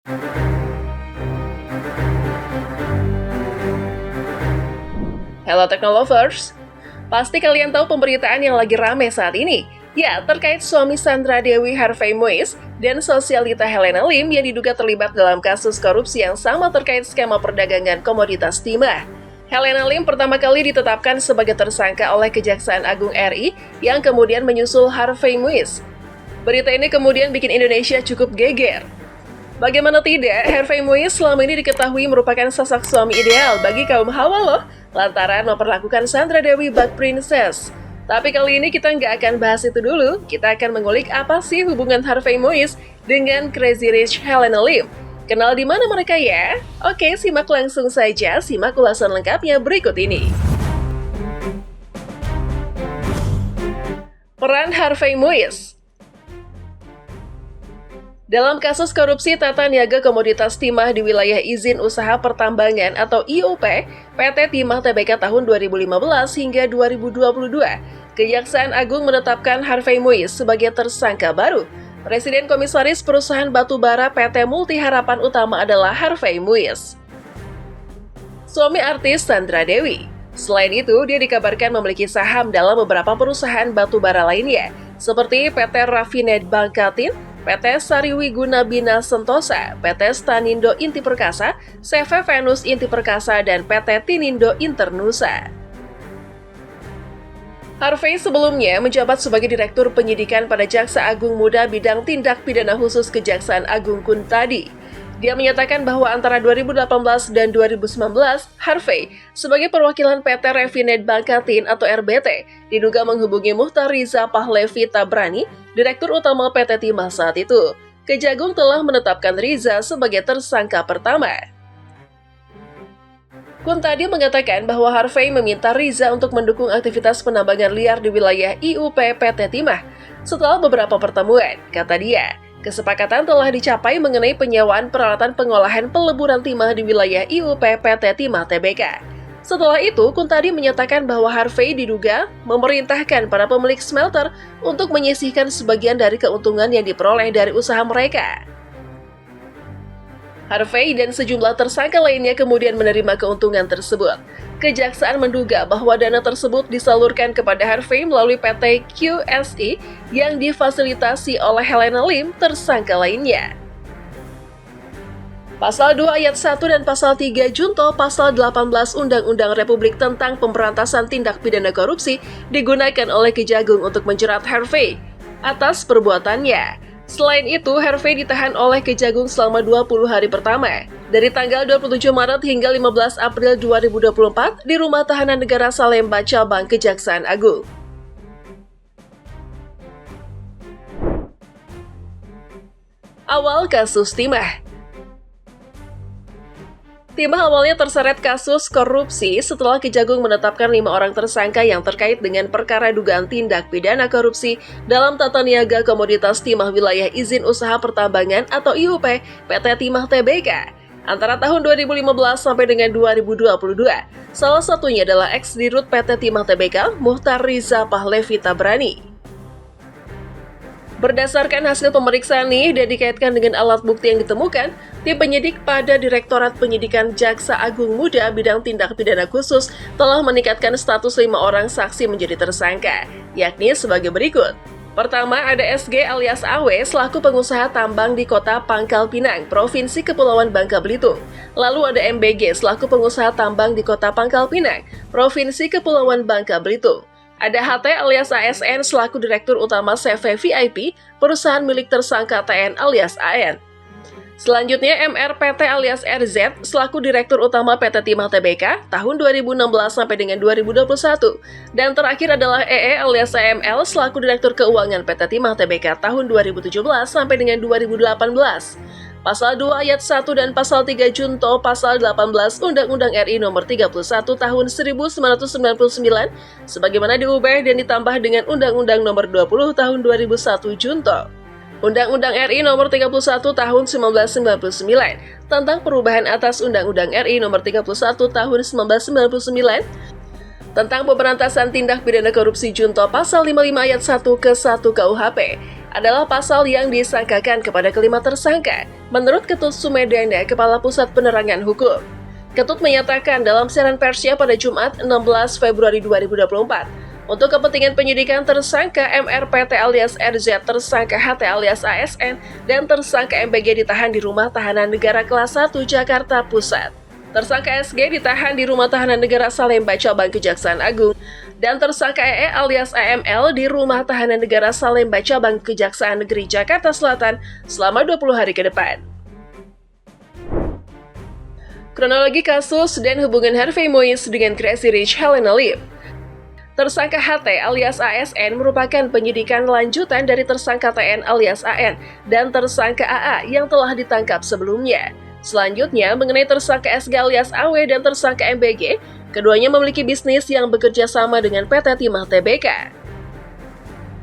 Hello Technolovers, pasti kalian tahu pemberitaan yang lagi rame saat ini. Ya, terkait suami Sandra Dewi Harvey Muiz dan sosialita Helena Lim yang diduga terlibat dalam kasus korupsi yang sama terkait skema perdagangan komoditas timah. Helena Lim pertama kali ditetapkan sebagai tersangka oleh Kejaksaan Agung RI yang kemudian menyusul Harvey Muiz. Berita ini kemudian bikin Indonesia cukup geger. Bagaimana tidak, Harvey Muiz selama ini diketahui merupakan sosok suami ideal bagi kaum hawa loh, lantaran memperlakukan Sandra Dewi bak princess. Tapi kali ini kita nggak akan bahas itu dulu, kita akan mengulik apa sih hubungan Harvey Muiz dengan Crazy Rich Helena Lim. Kenal di mana mereka ya? Oke, simak langsung saja, simak ulasan lengkapnya berikut ini. Peran Harvey Muiz dalam kasus korupsi tata niaga komoditas timah di wilayah izin usaha pertambangan atau IUP, PT Timah Tbk tahun 2015 hingga 2022, Kejaksaan Agung menetapkan Harvey Muiz sebagai tersangka baru. Presiden Komisaris Perusahaan Batubara PT Multi Harapan Utama adalah Harvey Muiz, suami artis Sandra Dewi. Selain itu, dia dikabarkan memiliki saham dalam beberapa perusahaan batubara lainnya, seperti PT Rafinet Bangkatin, PT Sariwiguna Bina Sentosa, PT Stanindo Inti Perkasa, CV Venus Inti Perkasa, dan PT Tinindo Internusa. Harvey sebelumnya menjabat sebagai Direktur Penyidikan pada Jaksa Agung Muda Bidang Tindak Pidana Khusus Kejaksaan Agung Kuntadi. Dia menyatakan bahwa antara 2018 dan 2019, Harvey sebagai perwakilan PT Rafinet Bangkatin atau RBT diduga menghubungi Muhtar Riza Pahlevi Tabrani, Direktur Utama PT Timah saat itu. Kejagung telah menetapkan Riza sebagai tersangka pertama. Kuntadi mengatakan bahwa Harvey meminta Riza untuk mendukung aktivitas penambangan liar di wilayah IUP PT Timah. Setelah beberapa pertemuan, kata dia, kesepakatan telah dicapai mengenai penyewaan peralatan pengolahan peleburan timah di wilayah IUP PT Timah Tbk. Setelah itu, Kuntadi menyatakan bahwa Harvey diduga memerintahkan para pemilik smelter untuk menyisihkan sebagian dari keuntungan yang diperoleh dari usaha mereka. Harvey dan sejumlah tersangka lainnya kemudian menerima keuntungan tersebut. Kejaksaan menduga bahwa dana tersebut disalurkan kepada Harvey melalui PT QSI yang difasilitasi oleh Helena Lim, tersangka lainnya. Pasal 2 ayat 1 dan pasal 3 junto pasal 18 Undang-Undang Republik tentang Pemberantasan Tindak Pidana Korupsi digunakan oleh Kejagung untuk menjerat Harvey atas perbuatannya. Selain itu, Harvey ditahan oleh Kejagung selama 20 hari pertama, dari tanggal 27 Maret hingga 15 April 2024 di Rumah Tahanan Negara Salemba Cabang Kejaksaan Agung. Awal kasus Timah. Timah awalnya terseret kasus korupsi setelah Kejagung menetapkan 5 orang tersangka yang terkait dengan perkara dugaan tindak pidana korupsi dalam tata niaga komoditas timah wilayah izin usaha pertambangan atau IUP PT Timah Tbk antara tahun 2015 sampai dengan 2022. Salah satunya adalah ex-dirut PT Timah Tbk, Muhtar Riza Pahlevi Tabrani. Berdasarkan hasil pemeriksaan nih dan dikaitkan dengan alat bukti yang ditemukan, tim penyidik pada Direktorat Penyidikan Jaksa Agung Muda Bidang Tindak Pidana Khusus telah meningkatkan status 5 orang saksi menjadi tersangka, yakni sebagai berikut. Pertama, ada SG alias AW selaku pengusaha tambang di Kota Pangkal Pinang, Provinsi Kepulauan Bangka Belitung. Lalu ada MBG selaku pengusaha tambang di Kota Pangkal Pinang, Provinsi Kepulauan Bangka Belitung. Ada HT alias ASN selaku Direktur Utama CV VIP, perusahaan milik tersangka TN alias AN. Selanjutnya MRPT alias RZ selaku Direktur Utama PT Timah Tbk tahun 2016 sampai dengan 2021. Dan terakhir adalah EE alias AML selaku Direktur Keuangan PT Timah Tbk tahun 2017 sampai dengan 2018. Pasal 2 ayat 1 dan pasal 3 junto pasal 18 Undang-Undang RI nomor 31 tahun 1999 sebagaimana diubah dan ditambah dengan Undang-Undang nomor 20 tahun 2001 junto Undang-Undang RI nomor 31 tahun 1999 tentang perubahan atas Undang-Undang RI nomor 31 tahun 1999 tentang pemberantasan tindak pidana korupsi Junto pasal 55 ayat 1 ke 1 KUHP adalah pasal yang disangkakan kepada kelima tersangka, menurut Ketut Sumedana, Kepala Pusat Penerangan Hukum. Ketut menyatakan dalam siaran persnya pada Jumat 16 Februari 2024, untuk kepentingan penyidikan tersangka MRPT alias RZ, tersangka HT alias ASN, dan tersangka MBG ditahan di Rumah Tahanan Negara Kelas 1 Jakarta Pusat. Tersangka SG ditahan di Rumah Tahanan Negara Salemba Cabang Kejaksaan Agung, dan tersangka EE alias AML di Rumah Tahanan Negara Salemba Cabang Kejaksaan Negeri Jakarta Selatan selama 20 hari ke depan. Kronologi kasus dan hubungan Harvey Moise dengan Crazy Rich Helena Lim. Tersangka HT alias ASN merupakan penyidikan lanjutan dari tersangka TN alias AN dan tersangka AA yang telah ditangkap sebelumnya. Selanjutnya, mengenai tersangka SG alias AW dan tersangka MBG, keduanya memiliki bisnis yang bekerja sama dengan PT Timah Tbk.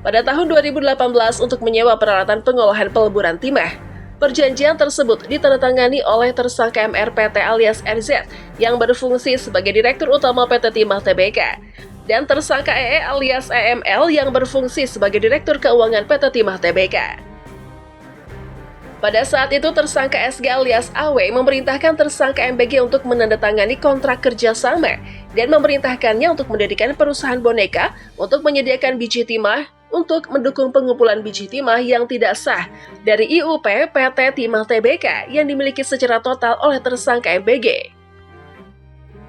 Pada tahun 2018 untuk menyewa peralatan pengolahan peleburan timah. Perjanjian tersebut ditandatangani oleh tersangka MRPT alias RZ yang berfungsi sebagai Direktur Utama PT Timah Tbk dan tersangka EE alias EML yang berfungsi sebagai Direktur Keuangan PT Timah Tbk. Pada saat itu tersangka SG alias AW memerintahkan tersangka MBG untuk menandatangani kontrak kerjasama dan memerintahkannya untuk mendirikan perusahaan boneka untuk menyediakan biji timah untuk mendukung pengumpulan biji timah yang tidak sah dari IUP PT Timah Tbk yang dimiliki secara total oleh tersangka MBG.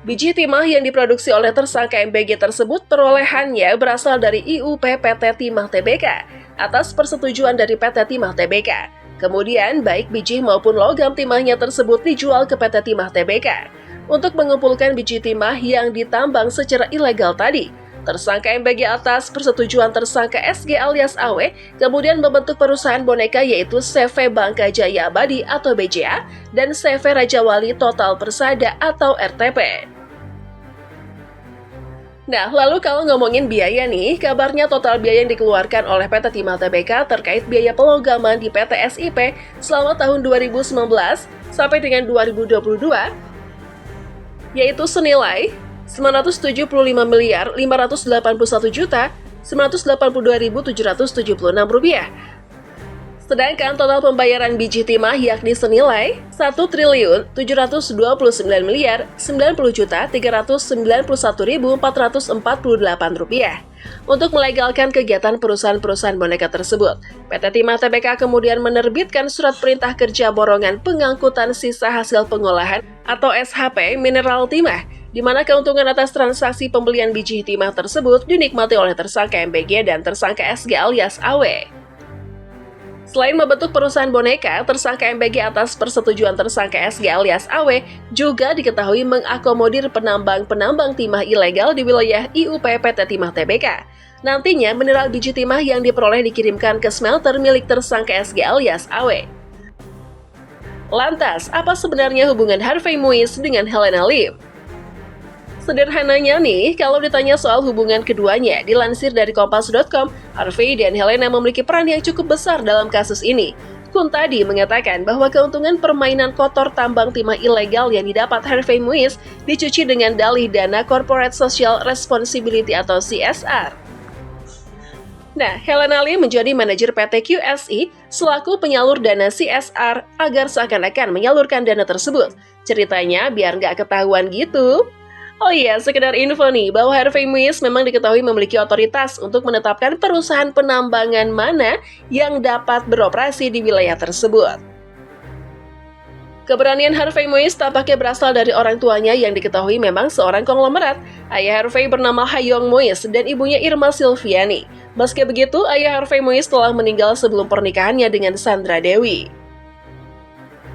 Biji timah yang diproduksi oleh tersangka MBG tersebut perolehannya berasal dari IUP PT Timah Tbk atas persetujuan dari PT Timah Tbk. Kemudian baik biji maupun logam timahnya tersebut dijual ke PT Timah Tbk untuk mengumpulkan biji timah yang ditambang secara ilegal tadi. Tersangka MBG atas persetujuan tersangka SG alias AW kemudian membentuk perusahaan boneka yaitu CV Bangka Jaya Abadi atau BJA dan CV Raja Wali Total Persada atau RTP. Nah, lalu kalau ngomongin biaya nih, kabarnya total biaya yang dikeluarkan oleh PT Timah Tbk terkait biaya pelogaman di PT SIP selama tahun 2019 sampai dengan 2022 yaitu senilai Rp979.581.982.776. Sedangkan total pembayaran biji timah yakni senilai Rp1.079.391.448 untuk melegalkan kegiatan perusahaan-perusahaan boneka tersebut. PT Timah Tbk kemudian menerbitkan surat perintah kerja borongan pengangkutan sisa hasil pengolahan atau SHP mineral timah, di mana keuntungan atas transaksi pembelian biji timah tersebut dinikmati oleh tersangka MBG dan tersangka SG alias AW. Selain membentuk perusahaan boneka, tersangka MBG atas persetujuan tersangka SG alias AW juga diketahui mengakomodir penambang-penambang timah ilegal di wilayah IUP PT Timah Tbk. Nantinya mineral biji timah yang diperoleh dikirimkan ke smelter milik tersangka SG alias AW. Lantas, apa sebenarnya hubungan Harvey Moise dengan Helena Lim? Sederhananya nih, kalau ditanya soal hubungan keduanya, dilansir dari Kompas.com, Harvey dan Helena memiliki peran yang cukup besar dalam kasus ini. Kuntadi mengatakan bahwa keuntungan permainan kotor tambang timah ilegal yang didapat Harvey Moise dicuci dengan dalih dana Corporate Social Responsibility atau CSR. Nah, Helena Lim menjadi manajer PT QSI selaku penyalur dana CSR agar seakan-akan menyalurkan dana tersebut. Ceritanya biar nggak ketahuan gitu. Oh iya, sekedar info nih, bahwa Harvey Moise memang diketahui memiliki otoritas untuk menetapkan perusahaan penambangan mana yang dapat beroperasi di wilayah tersebut. Keberanian Harvey Moise tampaknya berasal dari orang tuanya yang diketahui memang seorang konglomerat. Ayah Harvey bernama Hayong Moise dan ibunya Irma Silviani. Meski begitu, ayah Harvey Moise telah meninggal sebelum pernikahannya dengan Sandra Dewi.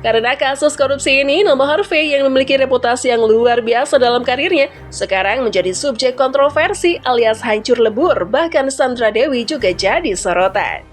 Karena kasus korupsi ini, nama Harvey yang memiliki reputasi yang luar biasa dalam karirnya, sekarang menjadi subjek kontroversi alias hancur lebur, bahkan Sandra Dewi juga jadi sorotan.